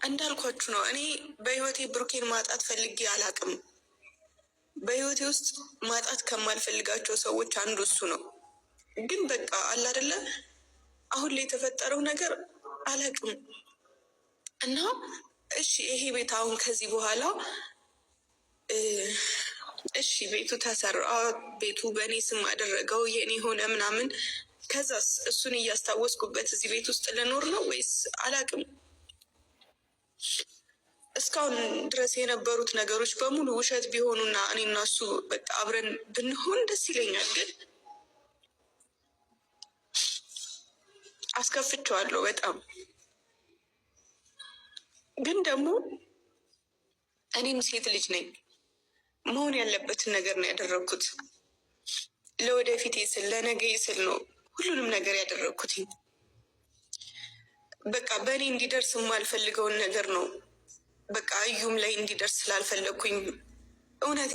እንዳልኳችሁ ነው። እኔ በህይወቴ ብሩኬን ማጣት ፈልጌ አላቅም። በህይወቴ ውስጥ ማጣት ከማልፈልጋቸው ሰዎች አንዱ እሱ ነው። ግን በቃ አለ አይደለ አሁን ላይ የተፈጠረው ነገር አላቅም እና እሺ ይሄ ቤት አሁን ከዚህ በኋላ እሺ ቤቱ ተሰራ፣ ቤቱ በእኔ ስም አደረገው የኔ ሆነ ምናምን። ከዛስ እሱን እያስታወስኩበት እዚህ ቤት ውስጥ ልኖር ነው ወይስ አላቅም። እስካሁን ድረስ የነበሩት ነገሮች በሙሉ ውሸት ቢሆኑና እኔ እና እሱ በቃ አብረን ብንሆን ደስ ይለኛል። ግን አስከፍቼዋለሁ በጣም። ግን ደግሞ እኔም ሴት ልጅ ነኝ። መሆን ያለበትን ነገር ነው ያደረግኩት። ለወደፊት ስል ለነገ ስል ነው ሁሉንም ነገር ያደረግኩት። በቃ በእኔ እንዲደርስ የማልፈልገውን ነገር ነው በቃ እዩም ላይ እንዲደርስ ስላልፈለግኩኝ እውነት